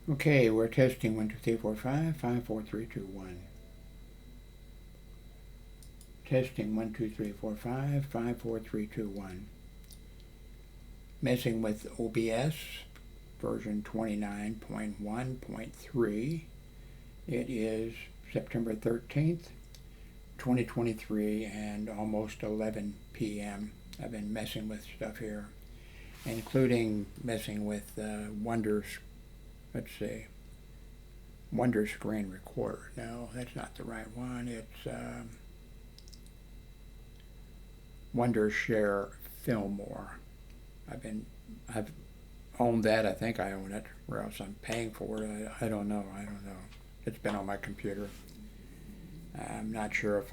Okay, we're testing 1, 2, 3, 4, 5, 5, 4, 3, 2, 1. Testing 1, 2, 3, 4, 5, 5, 4, 3, 2, 1. Messing with OBS version 29.1.3. It is September 13th, 2023, and almost 11 p.m. I've been messing with stuff here, including messing with Wonder Screen Recorder. No, that's not the right one. It's Wondershare Filmora. I've owned that. I think I own it, or else I'm paying for it. I don't know. It's been on my computer. I'm not sure if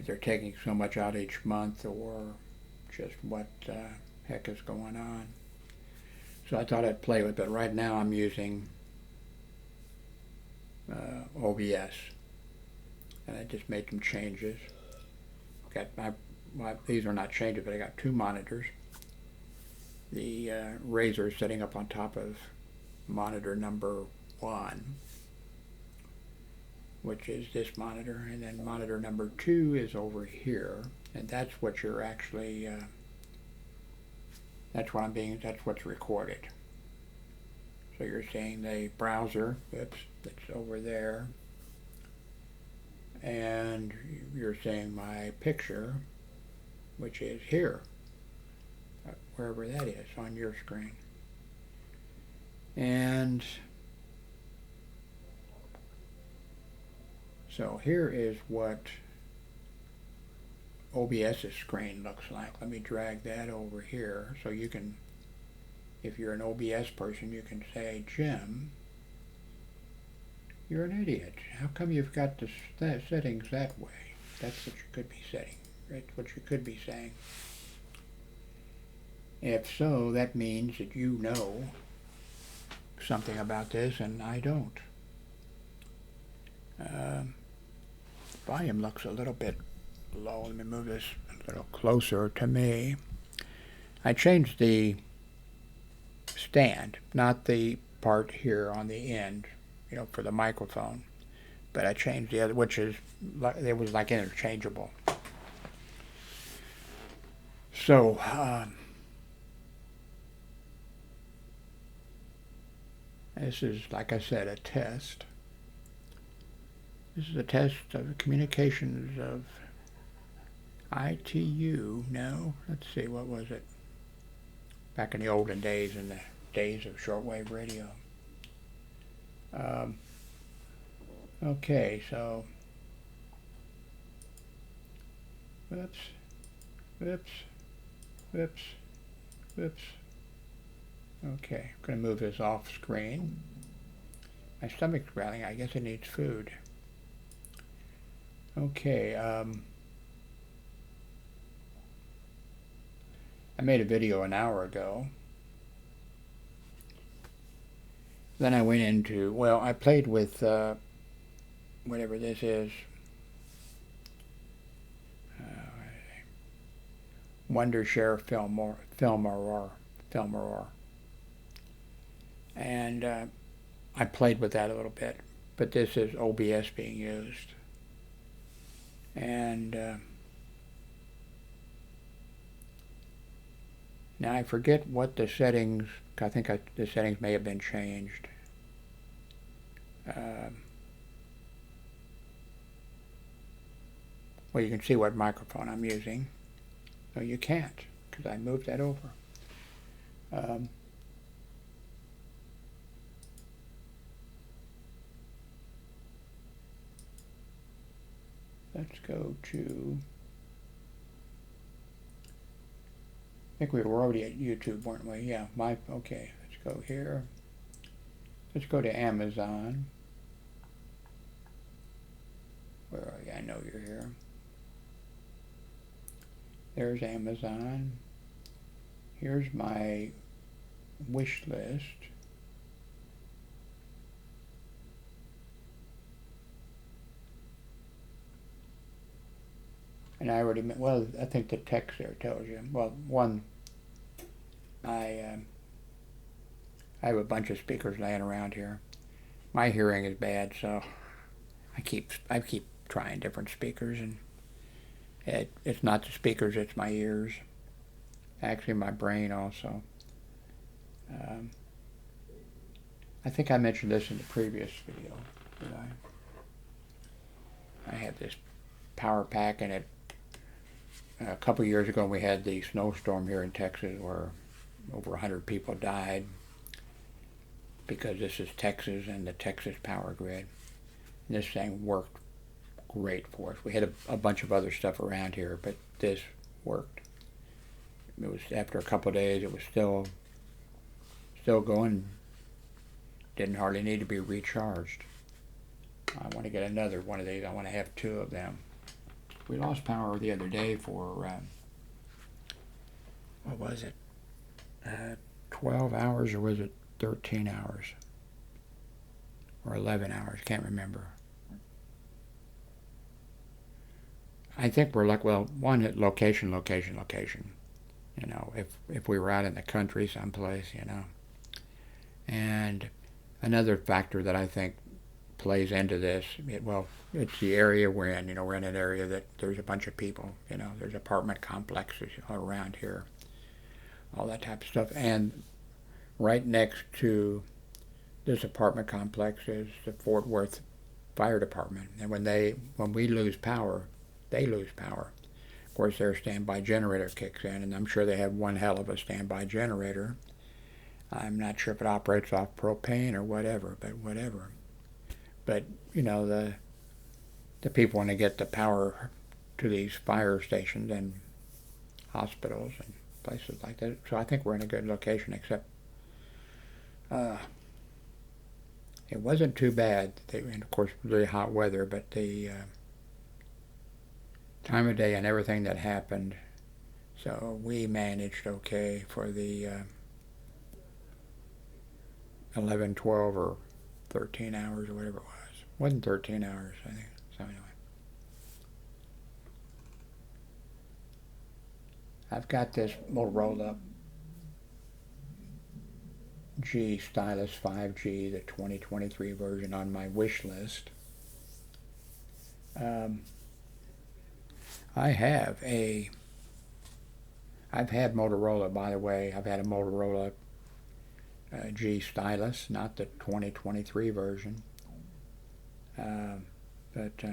they're taking so much out each month or just what the heck is going on. So I thought I'd play with it. Right now I'm using OBS, and I just made some changes. These are not changes, but I got two monitors. The razor is sitting up on top of monitor number 1, which is this monitor, and then monitor number 2 is over here, and that's what you're actually that's what's recorded. So you're seeing the browser, that's over there, and you're seeing my picture, which is here, wherever that is on your screen. And so here is what OBS's screen looks like. Let me drag that over here so you can, if you're an OBS person, you can say, Jim, you're an idiot. How come you've got the settings that way? That's what you could be setting. That's what you could be saying. If so, that means that you know something about this and I don't. Volume looks a little bit low. Let me move this a little closer to me. I changed the stand, not the part here on the end, for the microphone, but I changed the other, which is, it was like interchangeable. So, this is, like I said, a test. This is a test of communications of ITU. No, let's see, what was it? Back in the olden days, in the days of shortwave radio. Okay, so, whoops. Okay, I'm going to move this off screen. My stomach's growling. I guess it needs food. Okay, I made a video an hour ago. Then I went into, I played with whatever this is. Wondershare Filmora. And I played with that a little bit, but this is OBS being used. And now I forget what the settings, I think the settings may have been changed. Well, you can see what microphone I'm using. No, you can't, because I moved that over. Let's go to, I think we were already at YouTube, weren't we? Yeah, okay, let's go here. Let's go to Amazon. Where are you? I know you're here. There's Amazon. Here's my wish list. And I already, I think the text there tells you. Well, one, I I have a bunch of speakers laying around here. My hearing is bad, so I keep trying different speakers, and it's not the speakers, it's my ears. Actually, my brain also. I think I mentioned this in the previous video. Did I had this power pack, and a couple years ago we had the snowstorm here in Texas where over 100 people died because this is Texas and the Texas power grid. And this thing worked great for us. We had a bunch of other stuff around here, but this worked. It was after a couple of days, it was still going. Didn't hardly need to be recharged. I want to get another one of these. I want to have 2 of them. We lost power the other day for what was it? 12 hours, or was it 13 hours? Or 11 hours? Can't remember. I think we're like, well, one at location. You know, if we were out in the country someplace, you know. And another factor that I think plays into this, it's the area we're in. You know, we're in an area that there's a bunch of people. You know, there's apartment complexes around here, all that type of stuff. And right next to this apartment complex is the Fort Worth Fire Department. And when we lose power, they lose power. Of course, their standby generator kicks in, and I'm sure they have one hell of a standby generator. I'm not sure if it operates off propane or whatever, but whatever. But, you know, the people want to get the power to these fire stations and hospitals and places like that. So I think we're in a good location, except it wasn't too bad. And of course, really hot weather, but the time of day and everything that happened, so we managed okay for the 11, 12, or 13 hours or whatever it was. It wasn't 13 hours, I think. So anyway. I've got this Motorola G Stylus 5G, the 2023 version, on my wish list. I've had Motorola, by the way. I've had a Motorola G Stylus, not the 2023 version. But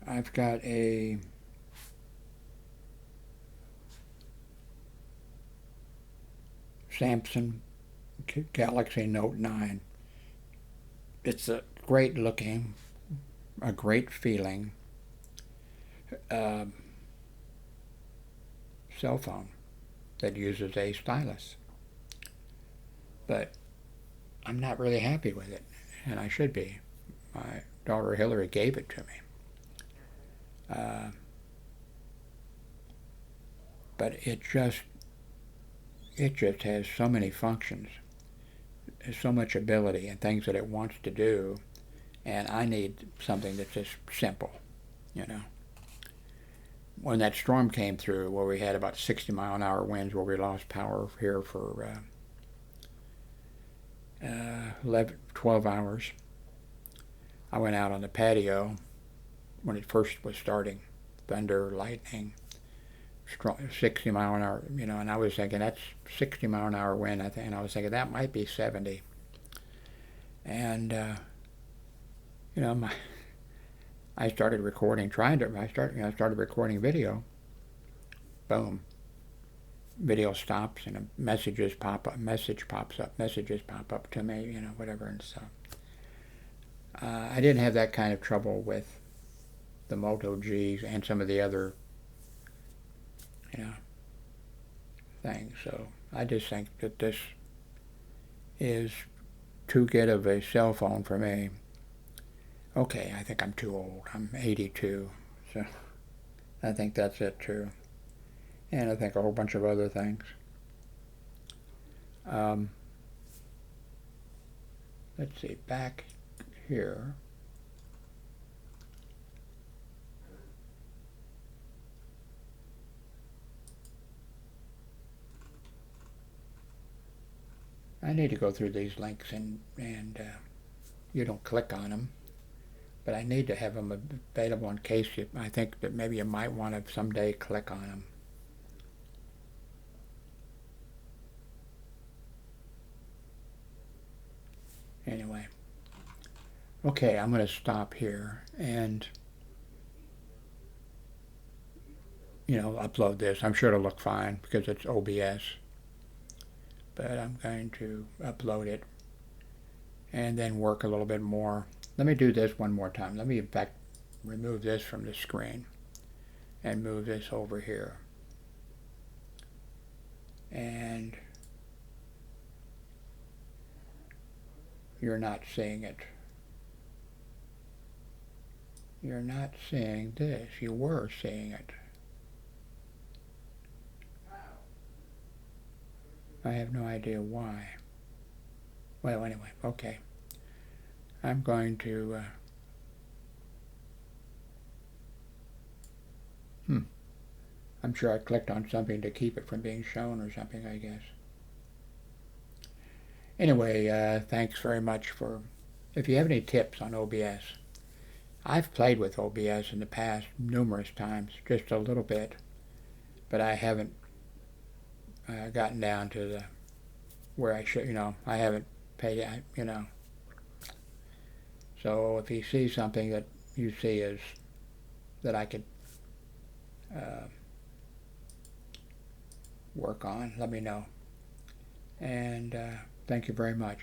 I've got a Samsung Galaxy Note 9. It's a great looking, a great feeling cell phone that uses a stylus. But I'm not really happy with it, and I should be. My daughter Hillary gave it to me. But it just has so many functions, so much ability and things that it wants to do, and I need something that's just simple, you know. When that storm came through, where we had about 60-mile-an-hour winds, where we lost power here for 12 hours, I went out on the patio when it first was starting, thunder, lightning, 60-mile-an-hour, you know, and I was thinking that's 60-mile-an-hour wind, and I was thinking that might be 70. And you know, I started recording, I started recording video. Boom. Video stops and messages pop up, messages pop up to me, you know, whatever, and so. I didn't have that kind of trouble with the Moto Gs and some of the other, you know, things. So I just think that this is too good of a cell phone for me. Okay, I think I'm too old. I'm 82, so I think that's it too. And I think a whole bunch of other things. Let's see, back here. I need to go through these links and you don't click on them, but I need to have them available in case I think that maybe you might want to someday click on them. Anyway, okay, I'm going to stop here and upload this. I'm sure it'll look fine because it's OBS, but I'm going to upload it and then work a little bit more. Let me do this one more time. Let me in fact remove this from the screen and move this over here. And you're not seeing it. You're not seeing this. You were seeing it. I have no idea why. Well, anyway, okay. I'm going to I'm sure I clicked on something to keep it from being shown or something, I guess. Anyway, thanks very much for, if you have any tips on OBS. I've played with OBS in the past numerous times, just a little bit, but I haven't gotten down to where I should, I haven't paid, So if you see something that you see is that I could work on, let me know. And thank you very much.